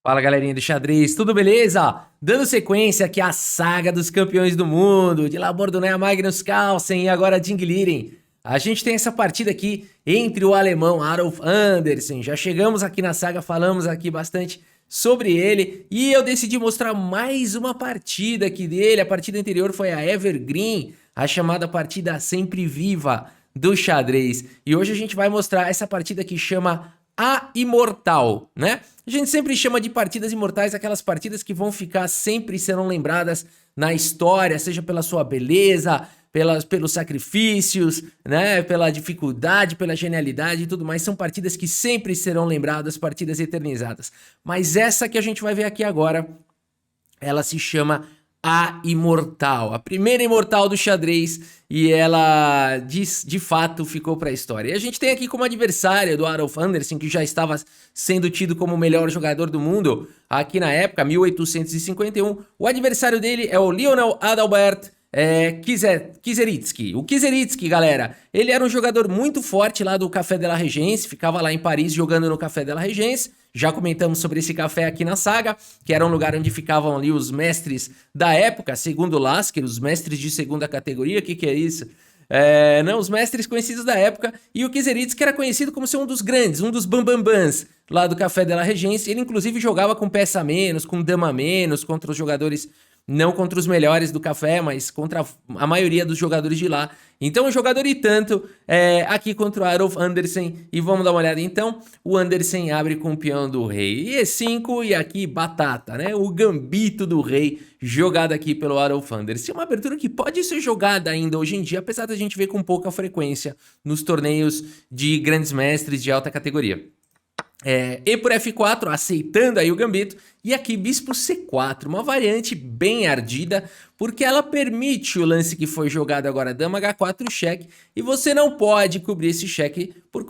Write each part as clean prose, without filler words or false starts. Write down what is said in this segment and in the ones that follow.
Fala galerinha do xadrez, tudo beleza? Dando sequência aqui à saga dos campeões do mundo, de Labordunea, Magnus Carlsen e agora Ding Liren. A gente tem essa partida aqui entre o alemão Adolf Anderssen. Já chegamos aqui na saga, falamos aqui bastante sobre ele e eu decidi mostrar mais uma partida aqui dele. A partida anterior foi a Evergreen, a chamada partida sempre viva do xadrez. E hoje a gente vai mostrar essa partida que chama A Imortal, né? A gente sempre chama de partidas imortais aquelas partidas que vão ficar sempre serão lembradas na história, seja pela sua beleza, pelos sacrifícios, né? Pela dificuldade, pela genialidade e tudo mais. São partidas que sempre serão lembradas, partidas eternizadas. Mas essa que a gente vai ver aqui agora, ela se chama A Imortal, a primeira imortal do xadrez, e ela de fato ficou para a história. E a gente tem aqui como adversária do Adolf Anderssen, que já estava sendo tido como o melhor jogador do mundo aqui na época, 1851. O adversário dele é o Lionel Adalbert Kizeritsky. O Kizeritsky, galera, ele era um jogador muito forte lá do Café de la Régence, ficava lá em Paris jogando no Café de la Régence. Já comentamos sobre esse café aqui na saga, que era um lugar onde ficavam ali os mestres da época, segundo Lasker, os mestres de segunda categoria. O que é isso? Não, os mestres conhecidos da época. E o Kizeritsky era conhecido como ser um dos grandes, um dos bambambãs lá do Café de la Régence. Ele inclusive jogava com peça a menos, com dama a menos, contra os jogadores, não contra os melhores do café, mas contra a maioria dos jogadores de lá. Então, um jogador e tanto aqui contra o Adolf Anderssen. E vamos dar uma olhada então. O Anderssen abre com o peão do rei E5 e aqui batata, né? O gambito do rei jogado aqui pelo Adolf Anderssen. Uma abertura que pode ser jogada ainda hoje em dia, apesar da gente ver com pouca frequência nos torneios de grandes mestres de alta categoria. E por F4, aceitando aí o gambito, e aqui bispo C4, uma variante bem ardida, porque ela permite o lance que foi jogado agora, dama H4 cheque, e você não pode cobrir esse cheque por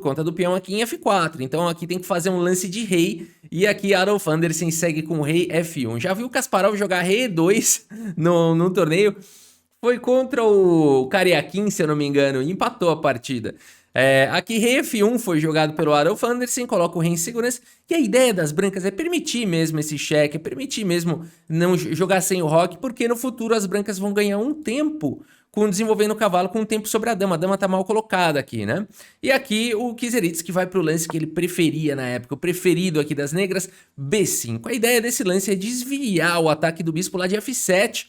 conta do peão aqui em F4, então aqui tem que fazer um lance de rei, e aqui Adolf Anderssen segue com rei F1. Já viu o Kasparov jogar rei E2 no torneio? Foi contra o Karyakin, se eu não me engano, e empatou a partida. Aqui rei F1 foi jogado pelo Adolf Anderssen, coloca o rei em segurança, e a ideia das brancas é permitir mesmo esse cheque, é permitir mesmo não jogar sem o roque, porque no futuro as brancas vão ganhar um tempo com desenvolvendo o cavalo com um tempo sobre a dama tá mal colocada aqui, né? E aqui o Kizeritsky vai pro lance que ele preferia na época, o preferido aqui das negras, B5. A ideia desse lance é desviar o ataque do bispo lá de F7,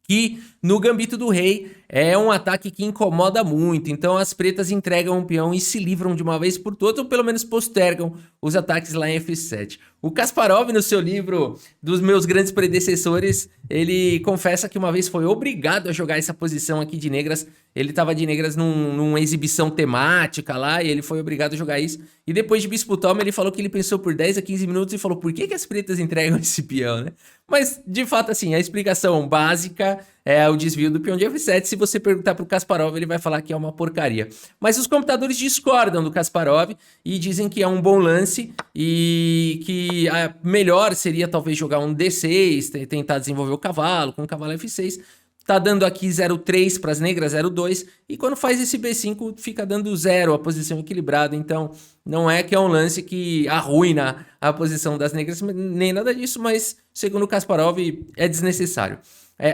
que no gambito do rei é um ataque que incomoda muito, então as pretas entregam um peão e se livram de uma vez por todas, ou pelo menos postergam os ataques lá em F7. O Kasparov, no seu livro dos meus grandes predecessores, ele confessa que uma vez foi obrigado a jogar essa posição aqui de negras. Ele estava de negras numa exibição temática lá, e ele foi obrigado a jogar isso. E depois de bispo toma, ele falou que ele pensou por 10 a 15 minutos e falou, por que as pretas entregam esse peão, né? Mas, de fato, assim, a explicação básica é o desvio do peão de F7. Se você perguntar pro Kasparov, ele vai falar que é uma porcaria. Mas os computadores discordam do Kasparov e dizem que é um bom lance e que a melhor seria talvez jogar um D6, tentar desenvolver o cavalo com o cavalo F6. Tá dando aqui 0,3 para as negras, 0,2, e quando faz esse B5 fica dando 0, a posição equilibrada. Então não é que é um lance que arruina a posição das negras, nem nada disso, mas segundo o Kasparov é desnecessário.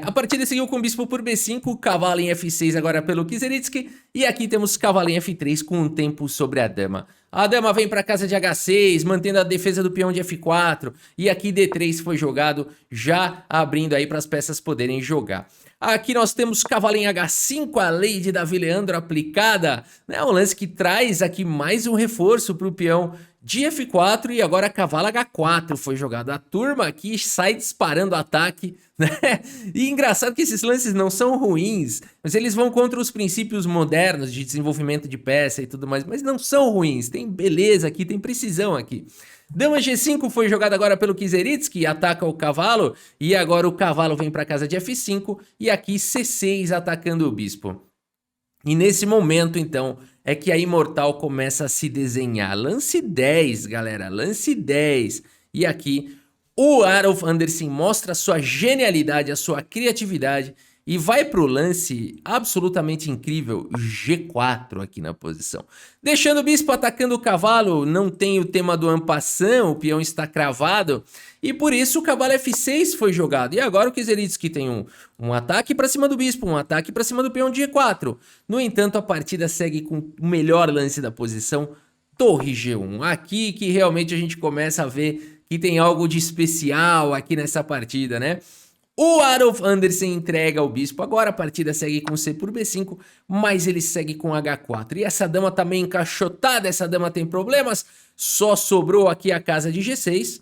A partida seguiu com bispo por B5, cavalo em F6 agora pelo Kizeritsky, e aqui temos cavalo em F3 com um tempo sobre a dama. A dama vem para casa de H6, mantendo a defesa do peão de F4, e aqui D3 foi jogado, já abrindo aí para as peças poderem jogar. Aqui nós temos cavalo em H5, a lei de Davi Leandro aplicada, né? Um lance que traz aqui mais um reforço para o peão de F4 e agora cavalo H4 foi jogado. A turma aqui sai disparando ataque, né? E engraçado que esses lances não são ruins, mas eles vão contra os princípios modernos de desenvolvimento de peça e tudo mais, mas não são ruins, tem beleza aqui, tem precisão aqui. Dama G5 foi jogada agora pelo Kizeritsky, ataca o cavalo, e agora o cavalo vem para casa de F5, e aqui C6 atacando o bispo. E nesse momento, então, é que a imortal começa a se desenhar. Lance 10, galera, lance 10. E aqui o Adolf Anderssen mostra a sua genialidade, a sua criatividade, e vai para o lance absolutamente incrível G4 aqui na posição. Deixando o bispo atacando o cavalo, não tem o tema do en passant, o peão está cravado, e por isso o cavalo F6 foi jogado. E agora o Kizeritsky tem um ataque para cima do bispo, um ataque para cima do peão de G4. No entanto, a partida segue com o melhor lance da posição, torre G1. Aqui que realmente a gente começa a ver que tem algo de especial aqui nessa partida, né? O Adolf Anderssen entrega o bispo, agora a partida segue com C por B5, mas ele segue com H4. E essa dama tá meio encaixotada, essa dama tem problemas, só sobrou aqui a casa de G6,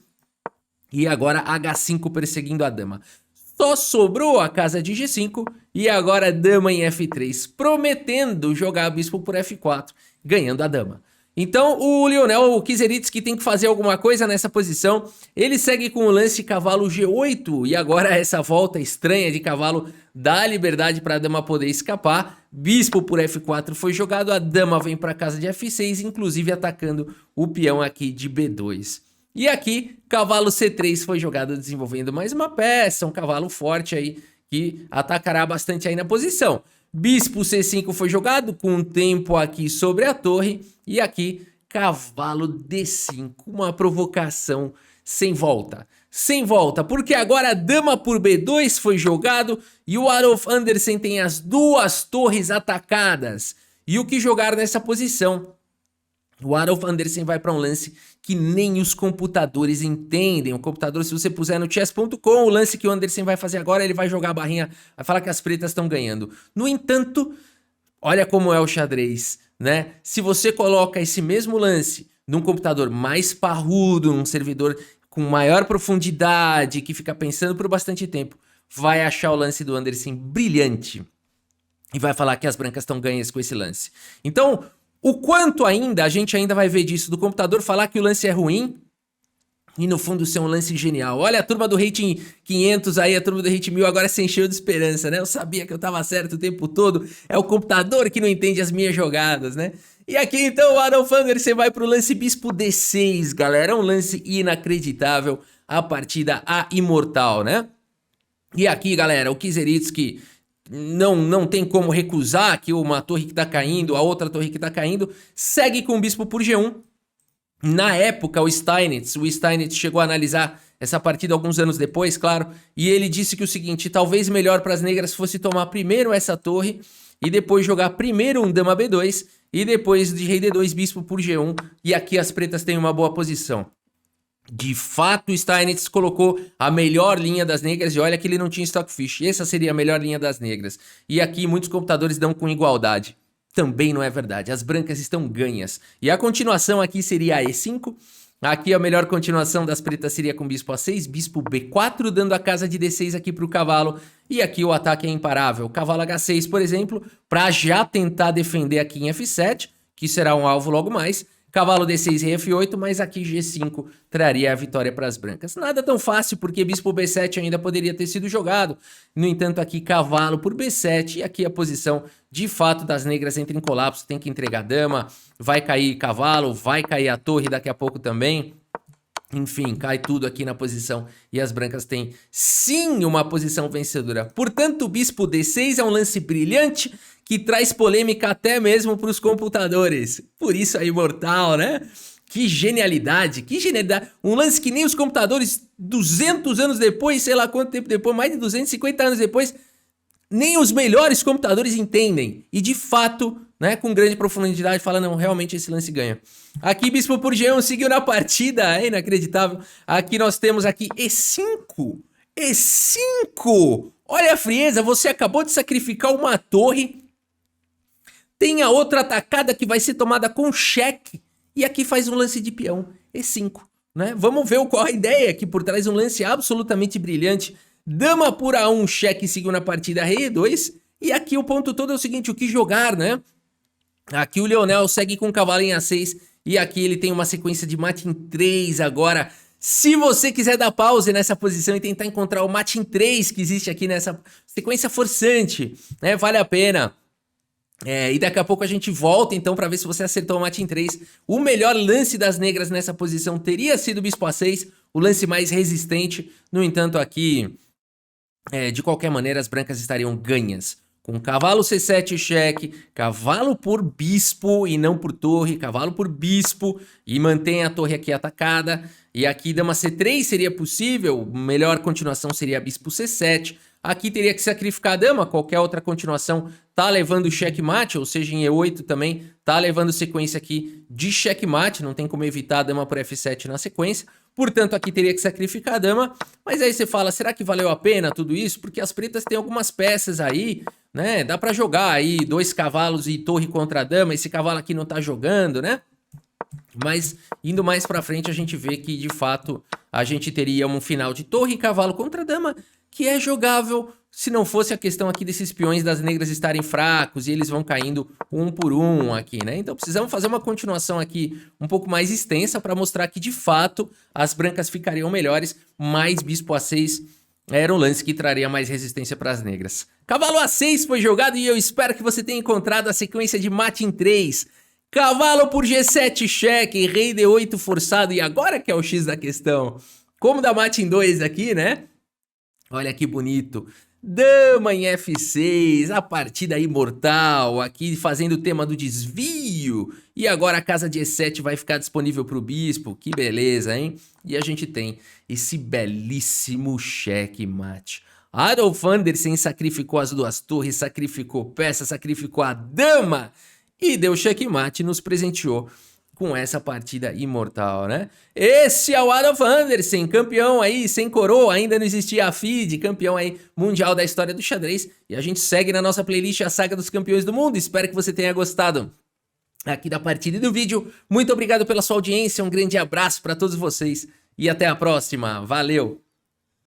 e agora H5 perseguindo a dama. Só sobrou a casa de G5, e agora dama em F3, prometendo jogar bispo por F4, ganhando a dama. Então o Lionel Kizeritsky tem que fazer alguma coisa nessa posição, ele segue com o lance cavalo G8 e agora essa volta estranha de cavalo dá liberdade para a dama poder escapar, bispo por F4 foi jogado, a dama vem para casa de F6, inclusive atacando o peão aqui de B2. E aqui cavalo C3 foi jogado desenvolvendo mais uma peça, um cavalo forte aí que atacará bastante aí na posição. Bispo C5 foi jogado com um tempo aqui sobre a torre e aqui cavalo D5, uma provocação sem volta. Sem volta, porque agora a dama por B2 foi jogado e o Adolf Anderssen tem as duas torres atacadas. E o que jogar nessa posição? O Adolf Anderssen vai para um lance que nem os computadores entendem. O computador, se você puser no chess.com, o lance que o Anderssen vai fazer agora, ele vai jogar a barrinha, vai falar que as pretas estão ganhando. No entanto, olha como é o xadrez, né? Se você coloca esse mesmo lance num computador mais parrudo, num servidor com maior profundidade, que fica pensando por bastante tempo, vai achar o lance do Anderssen brilhante e vai falar que as brancas estão ganhas com esse lance. Então, o quanto ainda, a gente ainda vai ver disso, do computador falar que o lance é ruim e no fundo ser um lance genial. Olha a turma do rating 500 aí, a turma do rating 1000 agora se encheu de esperança, né? Eu sabia que eu tava certo o tempo todo, é o computador que não entende as minhas jogadas, né? E aqui então o Adolf Anderssen vai pro lance bispo D6, galera, é um lance inacreditável, a partida a imortal, né? E aqui, galera, o Kizeritsky não tem como recusar que uma torre que tá caindo, a outra torre que tá caindo, segue com o bispo por G1. Na época, o Steinitz chegou a analisar essa partida alguns anos depois, claro, e ele disse que o seguinte, talvez melhor para as negras fosse tomar primeiro essa torre e depois jogar primeiro um dama B2 e depois de rei D2, bispo por G1, e aqui as pretas têm uma boa posição. De fato, o Steinitz colocou a melhor linha das negras e olha que ele não tinha Stockfish. Essa seria a melhor linha das negras. E aqui muitos computadores dão com igualdade. Também não é verdade. As brancas estão ganhas. E a continuação aqui seria a E5. Aqui a melhor continuação das pretas seria com bispo A6, bispo B4, dando a casa de D6 aqui para o cavalo. E aqui o ataque é imparável. Cavalo H6, por exemplo, para já tentar defender aqui em F7, que será um alvo logo mais. Cavalo D6 e F8, mas aqui G5 traria a vitória para as brancas. Nada tão fácil, porque bispo B7 ainda poderia ter sido jogado. No entanto, aqui cavalo por B7, e aqui a posição, de fato, das negras entra em colapso. Tem que entregar dama, vai cair cavalo, vai cair a torre daqui a pouco também. Enfim, cai tudo aqui na posição e as brancas têm sim uma posição vencedora. Portanto, o bispo D6 é um lance brilhante que traz polêmica até mesmo para os computadores. Por isso é imortal, né? Que genialidade, que genialidade. Um lance que nem os computadores 200 anos depois, sei lá quanto tempo depois, mais de 250 anos depois, nem os melhores computadores entendem. E de fato, né, com grande profundidade, falando, não, realmente esse lance ganha. Aqui, bispo por G1 seguiu na partida, é inacreditável. Aqui nós temos aqui E5. E5! Olha a frieza, você acabou de sacrificar uma torre. Tem a outra atacada que vai ser tomada com cheque. E aqui faz um lance de peão, E5. Né? Vamos ver qual a ideia aqui por trás, um lance absolutamente brilhante. Dama por A1, cheque seguiu na partida, rei E2. E aqui o ponto todo é o seguinte, o que jogar, né? Aqui o Lionel segue com o cavalo em A6. E aqui ele tem uma sequência de mate em 3 agora. Se você quiser dar pause nessa posição e tentar encontrar o mate em 3 que existe aqui nessa sequência forçante, né? Vale a pena. E daqui a pouco a gente volta então para ver se você acertou o mate em 3. O melhor lance das negras nessa posição teria sido o bispo A6, o lance mais resistente. No entanto, aqui de qualquer maneira, as brancas estariam ganhas. Com cavalo C7 cheque, cavalo por bispo e não por torre, cavalo por bispo e mantém a torre aqui atacada. E aqui dama C3 seria possível, melhor continuação seria bispo C7. Aqui teria que sacrificar a dama, qualquer outra continuação tá levando checkmate, ou seja, em E8 também tá levando sequência aqui de checkmate, não tem como evitar a dama por F7 na sequência. Portanto, aqui teria que sacrificar a dama, mas aí você fala, será que valeu a pena tudo isso? Porque as pretas têm algumas peças aí, né? Dá pra jogar aí 2 cavalos e torre contra a dama, esse cavalo aqui não tá jogando, né? Mas indo mais pra frente a gente vê que de fato a gente teria um final de torre e cavalo contra a dama que é jogável se não fosse a questão aqui desses peões das negras estarem fracos e eles vão caindo um por um aqui, né? Então precisamos fazer uma continuação aqui um pouco mais extensa para mostrar que de fato as brancas ficariam melhores, mais bispo A6 era o lance que traria mais resistência para as negras. Cavalo A6 foi jogado e eu espero que você tenha encontrado a sequência de mate em 3. Cavalo por G7 cheque, rei D8 forçado, e agora que é o X da questão. Como dá mate em 2 aqui, né? Olha que bonito. Dama em F6, a partida imortal, aqui fazendo o tema do desvio. E agora a casa de E7 vai ficar disponível para o bispo, que beleza, hein? E a gente tem esse belíssimo checkmate. Adolf Andersen sacrificou as 2 torres, sacrificou peças, sacrificou a dama e deu checkmate e nos presenteou com essa partida imortal, né? Esse é o Adolf Andersen, campeão aí, sem coroa, ainda não existia a FIDE, campeão aí mundial da história do xadrez. E a gente segue na nossa playlist a Saga dos Campeões do Mundo. Espero que você tenha gostado aqui da partida e do vídeo. Muito obrigado pela sua audiência, um grande abraço para todos vocês e até a próxima. Valeu!